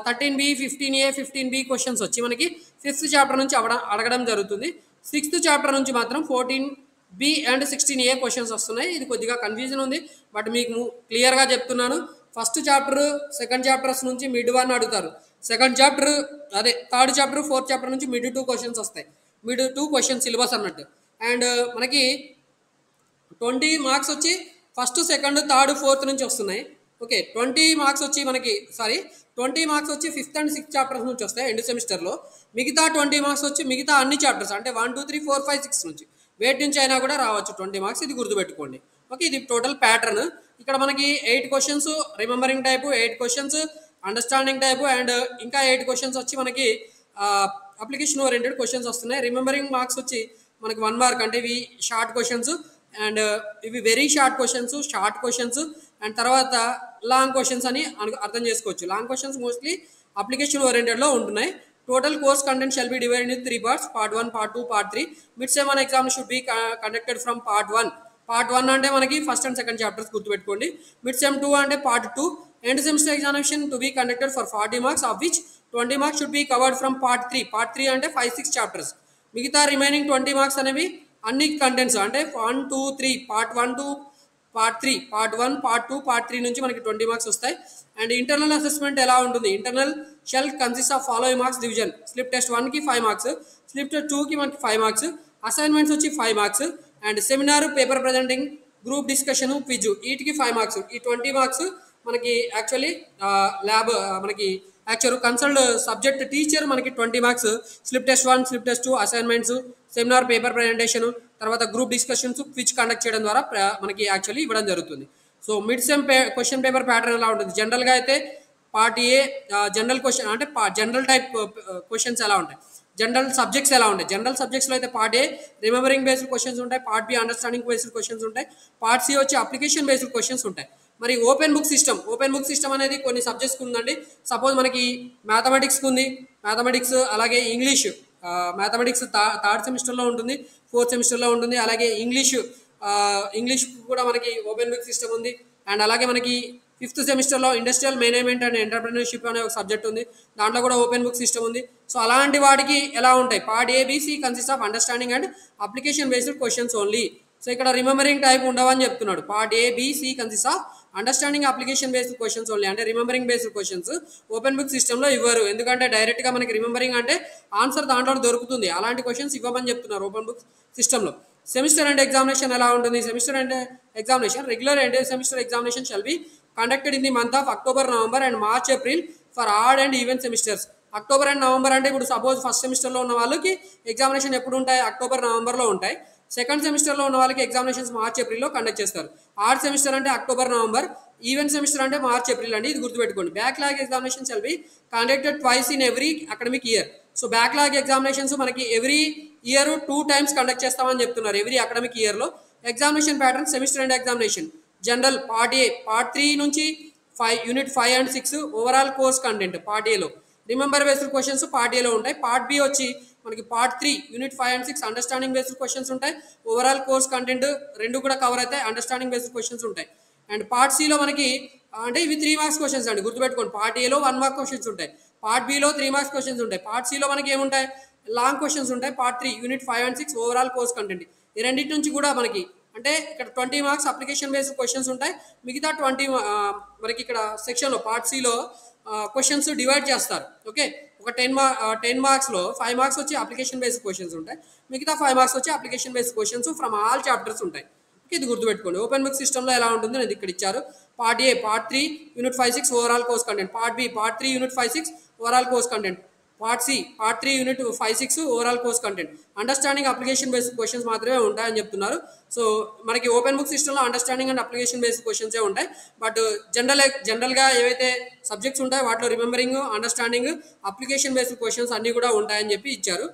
13B, 15A, 15B క్వశ్చన్స్ వచ్చి మనకి 5th చాప్టర్ నుంచి అడగడం జరుగుతుంది. 6th చాప్టర్ నుంచి మాత్రం 14B అండ్ 16A క్వశ్చన్స్ వస్తున్నాయి. ఇది కొద్దిగా కన్ఫ్యూజన్ ఉంది, బట్ మీకు క్లియర్గా చెప్తున్నాను. ఫస్ట్ చాప్టర్, సెకండ్ చాప్టర్స్ నుంచి మిడ్ 1 అడుగుతారు. Second chapter third chapter, 4th chapter నుంచి మిడ్ 2 క్వశ్చన్స్ వస్తాయి. మిడ్ 2 క్వశ్చన్ సిలబస్ అన్నట్టు. అండ్ మనకి 20 మార్క్స్ వచ్చి ఫస్ట్, సెకండ్, థర్డ్, 4th నుంచి వస్తున్నాయి. ఓకే, 20 మార్క్స్ వచ్చి 5th అండ్ 6th చాప్టర్స్ నుంచి వస్తాయి ఎండ్ సెమిస్టర్లో. మిగతా 20 మార్క్స్ వచ్చి మిగతా అన్ని చాప్టర్స్ అంటే 1, 2, 3, 4, 5, 6 నుంచి వేటి నుంచి అయినా కూడా రావచ్చు 20 మార్క్స్. ఇది గుర్తుపెట్టుకోండి. ఓకే, ఇది టోటల్ ప్యాటర్న్. ఇక్కడ మనకి 8 questions remembering type, 8 questions understanding type, and ఇంకా 8 క్వశ్చన్స్ వచ్చి మనకి అప్లికేషన్ ఓరియంటెడ్ క్వశ్చన్స్ వస్తున్నాయి. రిమెంబరింగ్ మార్క్స్ వచ్చి మనకి 1 మార్క్. అంటే ఇవి షార్ట్ క్వశ్చన్స్ అండ్ ఇవి వెరీ షార్ట్ క్వశ్చన్స్ అండ్ తర్వాత లాంగ్ క్వశ్చన్స్ అని అర్థం చేసుకోవచ్చు. లాంగ్ క్వశ్చన్స్ మోస్ట్లీ అప్లికేషన్ ఓరియంటెడ్లో ఉంటున్నాయి. Total course content shall be divided in 3 parts, part 1, part 2, part 3. Mid sem exam should be conducted from part 1. part 1 అంటే మనకి first and second chapters గుర్తుపెట్టుకోండి. Mid sem 2 అంటే part 2. End semester examination to be conducted for 40 marks, of which 20 marks should be covered from part 3. part 3 అంటే 5, 6 chapters. మిగతా remaining 20 marks అనేవి అన్ని contents అంటే 1, 2, 3 part 1 to part 3, part 1, part 2, part 3 నుంచి మనకి 20 marks వస్తాయి. And internal assessment ఎలా ఉంటుంది? Internal shall consist of following marks division. Slip test 1కి 5 మార్క్స్, స్లిప్ టెస్ట్ 2కి మనకి 5 మార్క్స్, అసైన్మెంట్స్ వచ్చి 5 marks, and seminar, paper presenting, group discussion, quiz వీటికి 5 మార్క్స్. ఈ 20 మార్క్స్ మనకి యాక్చువల్లీ ల్యాబ్ మనకి యాక్చువల్ కన్సల్ట్ సబ్జెక్ట్ టీచర్ మనకి 20 marks, slip test 1, slip test 2, assignments, seminar, paper presentation, తర్వాత గ్రూప్ డిస్కషన్స్, క్విజ్ కండక్ట్ చేయడం ద్వారా మనకి యాక్చువల్లీ ఇవ్వడం జరుగుతుంది. So mid sem question paper pattern ఎలా ఉంటుంది? జనరల్గా అయితే పార్ట్ ఏ జనరల్ క్వశ్చన్ అంటే జనరల్ టైప్ క్వశ్చన్స్ ఎలా ఉంటాయి, జనరల్ సబ్జెక్ట్స్ ఎలా ఉంటాయి. జనరల్ సబ్జెక్ట్స్లో అయితే part A remembering based questions ఉంటాయి, part B understanding based questions ఉంటాయి, పార్ట్ సి వచ్చి అప్లికేషన్ బేస్డ్ క్వశ్చన్స్ ఉంటాయి. మరి ఓపెన్ బుక్ సిస్టమ్ అనేది కొన్ని సబ్జెక్ట్స్కి ఉందండి. సపోజ్ మనకి మ్యాథమెటిక్స్కి ఉంది, మ్యాథమెటిక్స్ అలాగే ఇంగ్లీష్. మ్యాథమెటిక్స్ థర్డ్ సెమిస్టర్లో ఉంటుంది, 4th సెమిస్టర్లో ఉంటుంది. అలాగే ఇంగ్లీష్ కూడా మనకి ఓపెన్ బుక్ సిస్టమ్ ఉంది. అండ్ అలాగే మనకి 5th సెమిస్టర్లో ఇండస్ట్రియల్ మేనేజ్మెంట్ అండ్ ఎంటర్ప్రెన్యూర్షిప్ అనే ఒక సబ్జెక్ట్ ఉంది, దాంట్లో కూడా ఓపెన్ బుక్ సిస్టమ్ ఉంది. సో అలాంటి వాటికి ఎలా ఉంటాయి? Part ABC consist of understanding and application based questions only. So ఇక్కడ రిమెంబరింగ్ టైప్ ఉండవని చెప్తున్నాడు. Part ABC consist of understanding application based questions only. అంటే remembering based questions open book సిస్టంలో ఇవ్వరు, ఎందుకంటే డైరెక్ట్గా మనకి రిమెంబరింగ్ అంటే ఆన్సర్ దాంట్లో దొరుకుతుంది. అలాంటి క్వశ్చన్స్ ఇవ్వమని చెప్తున్నారు ఓపెన్ బుక్ సిస్టంలో. సెమిస్టర్ అండ్ ఎగ్జామినేషన్ ఎలా ఉంటుంది? Semester and examination regular and semester examination shall be conducted in the month of October, November and March, April for odd and even semesters. October and November అంటే ఇప్పుడు suppose first సెమిస్టర్లో ఉన్న వాళ్ళకి examination ఎప్పుడు ఉంటాయి, October నవంబర్లో ఉంటాయి. Second సెమిస్టర్లో ఉన్న వాళ్ళకి ఎగ్జామినేషన్స్ మార్చ్ ఏప్రిల్లో కండక్ట్ చేస్తారు. ఆర్ట్ సెమిస్టర్ అంటే అక్టోబర్ నవంబర్, ఈవెంట్ సెమిస్టర్ అంటే మార్చ్ ఏప్రిల్ అండి. ఇది గుర్తుపెట్టుకోండి. Backlog examinations will be conducted twice in every academic year. So backlog examinations మనకి ఎవ్రీ ఇయర్ 2 times కండక్ట్ చేస్తామని చెప్తున్నారు ఎవ్రీ అకాడమిక్ ఇయర్లో. Examination pattern semester and examination general part A, part 3 నుంచి unit 5 and 6 overall course content part ఏలో. Remember based questions part ఏలో ఉంటాయి. Part B వచ్చి మనకి part 3 unit 5 and 6 understanding based questions ఉంటాయి. ఓవరాల్ కోర్స్ కంటెంట్ రెండు కూడా కవర్ అవుతాయి. అండర్స్టాండింగ్ బేస్డ్ క్వశ్చన్స్ ఉంటాయి. అండ్ పార్ట్ సిలో మనకి అంటే ఇవి 3 మార్క్స్ క్వశ్చన్స్ అండి, గుర్తుపెట్టుకోండి. పార్ట్ ఏలో 1 మార్క్ క్వశ్చన్స్ ఉంటాయి, పార్ట్ బిలో 3 మార్క్స్ క్వశ్చన్స్ ఉంటాయి, పార్ట్ సిలో మనకి ఏముంటాయి లాంగ్ క్వశ్చన్స్ ఉంటాయి. Part 3 unit 5 and 6 overall course content. ఈ రెండింటి నుంచి కూడా మనకి అంటే ఇక్కడ 20 మార్క్స్ అప్లికేషన్ బేస్డ్ క్వశ్చన్స్ ఉంటాయి. మిగతా 20 మనకి ఇక్కడ సెక్షన్లో పార్ట్ సిలో క్వశ్చన్స్ డివైడ్ చేస్తారు. ఓకే, ఒక 10 మార్క్స్లో 5 మార్క్స్ వచ్చి అప్లికేషన్ బేస్డ్ క్వశ్చన్స్ ఉంటాయి, మిగతా 5 మార్క్స్ వచ్చి application based questions from all chapters ఉంటాయి. ఓకే, ఇది గుర్తుపెట్టుకోండి. ఓపెన్ బుక్ సిస్టంలో ఎలా ఉంటుంది అనేది ఇక్కడ ఇచ్చారు. Part A part 3 unit 5, 6 overall course content. Part B part 3 unit 5, 6 overall course content. Part C part 3 unit 5, 6 overall course content. Understanding application based questions మాత్రమే ఉంటాయని చెప్తున్నారు. సో మనకి ఓపెన్ బుక్ సిస్టంలో అండర్స్టాండింగ్ అండ్ అప్లికేషన్ బేస్డ్ క్వశ్చన్సే ఉంటాయి. But జనరల్గా ఏవైతే subjects ఉంటాయో వాటిలో remembering, understanding, application based questions అన్నీ కూడా ఉంటాయని చెప్పి ఇచ్చారు.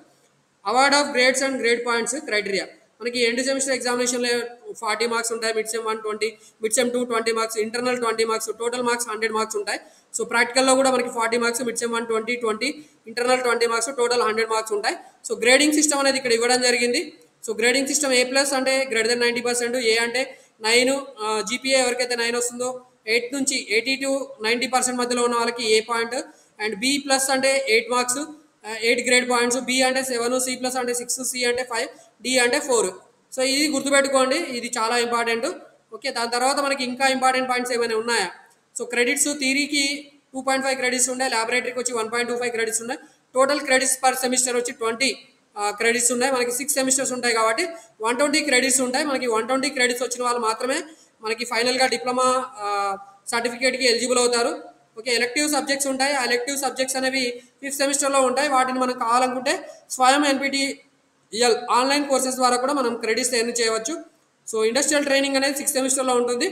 Award of grades and grade points criteria మనకి ఎండ్ సెమిస్టర్ ఎగ్జామినేషన్లో 40 మార్క్స్ ఉంటాయి, mid sem 1 20, mid sem 2 20 marks, internal 20 marks, total marks 100 marks ఉంటాయి. సో ప్రాక్టికల్లో కూడా మనకి 40 marks, mid sem 1 20, internal 20 marks, total 100 marks ఉంటాయి. సో గ్రేడింగ్ సిస్టమ్ అనేది ఇక్కడ ఇవ్వడం జరిగింది. సో గ్రేడింగ్ సిస్టమ్ A+ అంటే గ్రేటర్ దెన్ 90%, ఏ అంటే 9, జీపీఏ ఎవరికైతే 9 వస్తుందో 8 నుంచి 80 to 90% మధ్యలో ఉన్న వాళ్ళకి ఏ పాయింట్, అండ్ B+ అంటే 8 మార్క్స్, 8 గ్రేడ్ పాయింట్స్, బి అంటే 7, C+ అంటే 6, సి అంటే 5, డి అంటే 4. సో ఇది గుర్తుపెట్టుకోండి, ఇది చాలా ఇంపార్టెంట్. ఓకే, దాని తర్వాత మనకి ఇంకా ఇంపార్టెంట్ పాయింట్స్ ఏమైనా ఉన్నాయా? సో క్రెడిట్స్ థియరీకి 2.5 క్రెడిట్స్ ఉన్నాయి, ల్యాబొరేటరీకి వచ్చి 1.25 క్రెడిట్స్ ఉన్నాయి. టోటల్ క్రెడిట్స్ పర్ సెమిస్టర్ వచ్చి 20 క్రెడిట్స్ ఉన్నాయి. మనకి 6 సెమిస్టర్స్ ఉంటాయి కాబట్టి 120 క్రెడిట్స్ ఉంటాయి. మనకి 120 క్రెడిట్స్ వచ్చిన వాళ్ళు మాత్రమే మనకి ఫైనల్గా డిప్లొమా సర్టిఫికేట్కి ఎలిజిబుల్ అవుతారు. ఓకే, ఎలెక్టివ్ సబ్జెక్ట్స్ ఉంటాయి. ఆ ఎలెక్టివ్ సబ్జెక్ట్స్ అనేవి 5th సెమిస్టర్లో ఉంటాయి. వాటిని మనం కావాలనుకుంటే స్వయం NPTEL ఆన్లైన్ కోర్సెస్ ద్వారా కూడా మనం క్రెడిట్స్ ఎర్న్ చేయవచ్చు. సో ఇండస్ట్రియల్ ట్రైనింగ్ అనేది 6th సెమిస్టర్లో ఉంటుంది.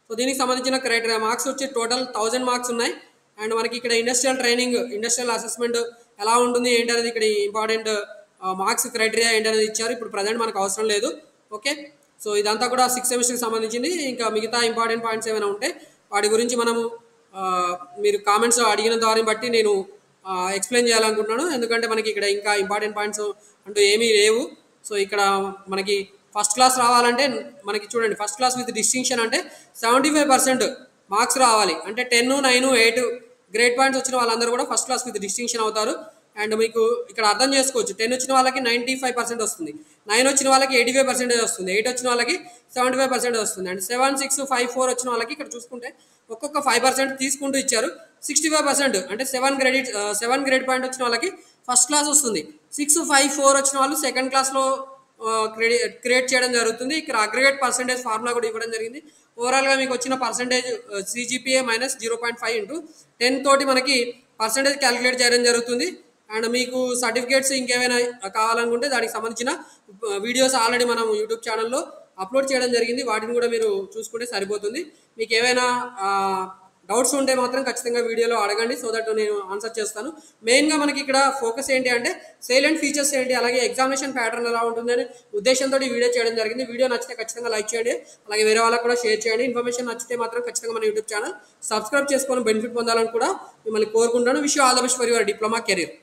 సో దీనికి సంబంధించిన క్రైటీరియా మార్క్స్ వచ్చి టోటల్ 1000 మార్క్స్ ఉన్నాయి. అండ్ మనకి ఇక్కడ ఇండస్ట్రియల్ ట్రైనింగ్, ఇండస్ట్రియల్ అసెస్మెంట్ ఎలా ఉంటుంది ఏంటి అనేది ఇక్కడ ఇంపార్టెంట్ మార్క్స్ క్రైటీరియా ఏంటి అనేది ఇచ్చారు. ఇప్పుడు ప్రజెంట్ మనకు అవసరం లేదు. ఓకే, సో ఇదంతా కూడా 6th సెమిస్టర్కి సంబంధించింది. ఇంకా మిగతా ఇంపార్టెంట్ పాయింట్స్ ఏమైనా ఉంటే వాటి గురించి మనము మీరు కామెంట్స్ అడిగిన దాన్ని బట్టి నేను ఎక్స్ప్లెయిన్ చేయాలనుకుంటున్నాను. ఎందుకంటే మనకి ఇక్కడ ఇంకా ఇంపార్టెంట్ పాయింట్స్ అంటూ ఏమీ లేవు. సో ఇక్కడ మనకి ఫస్ట్ క్లాస్ రావాలంటే మనకి చూడండి, ఫస్ట్ క్లాస్ విత్ డిస్టింక్షన్ అంటే 75% మార్క్స్ రావాలి. అంటే 10, 9, 8 గ్రేడ్ పాయింట్స్ వచ్చిన వాళ్ళందరూ కూడా ఫస్ట్ క్లాస్ విత్ డిస్టింక్షన్ అవుతారు. అండ్ మీకు ఇక్కడ అర్థం చేసుకోవచ్చు, 10 వచ్చిన వాళ్ళకి 95% వస్తుంది, 9 వచ్చిన వాళ్ళకి 85% వస్తుంది, 8 వచ్చిన వాళ్ళకి 75% వస్తుంది, అండ్ 7, 6, 5, 4 వచ్చిన వాళ్ళకి ఇక్కడ చూసుకుంటే ఒక్కొక్క 5% తీసుకుంటూ ఇచ్చారు. 65% అంటే 7 గ్రేడ్ పాయింట్ వచ్చిన వాళ్ళకి ఫస్ట్ క్లాస్ వస్తుంది. 6, 5, 4 వచ్చిన వాళ్ళు సెకండ్ క్లాస్లో క్రియేట్ చేయడం జరుగుతుంది. ఇక్కడ అగ్రిగేట్ పర్సెంటేజ్ ఫార్ములా కూడా ఇవ్వడం జరిగింది. ఓవరాల్గా మీకు వచ్చిన పర్సెంటేజ్ CGPA -0.5 into 10 తోటి మనకి పర్సెంటేజ్ క్యాలిక్యులేట్ చేయడం జరుగుతుంది. అండ్ మీకు సర్టిఫికేట్స్ ఇంకేమైనా కావాలనుకుంటే దానికి సంబంధించిన వీడియోస్ ఆల్రెడీ మనం యూట్యూబ్ ఛానల్లో అప్లోడ్ చేయడం జరిగింది. వాటిని కూడా మీరు చూసుకుంటే సరిపోతుంది. మీకు ఏమైనా డౌట్స్ ఉంటే మాత్రం ఖచ్చితంగా వీడియోలో అడగండి, సో దట్ నేను ఆన్సర్ చేస్తాను. మెయిన్గా మనకి ఇక్కడ ఫోకస్ ఏంటి అంటే సైలెంట్ ఫీచర్స్ ఏంటి, అలాగే ఎగ్జామినేషన్ ప్యాటర్న్ ఎలా ఉంటుందని ఉద్దేశంతో వీడియో చేయడం జరిగింది. వీడియో నచ్చితే ఖచ్చితంగా లైక్ చేయండి, అలాగే వేరే వాళ్ళకి కూడా షేర్ చేయండి. ఇన్ఫర్మేషన్ నచ్చితే మాత్రం ఖచ్చితంగా మన యూట్యూబ్ ఛానల్ సబ్స్క్రైబ్ చేసుకొని బెనిఫిట్ పొందాలని కూడా మిమ్మల్ని కోరుకుంటాను. Wish you all the best for your diploma career.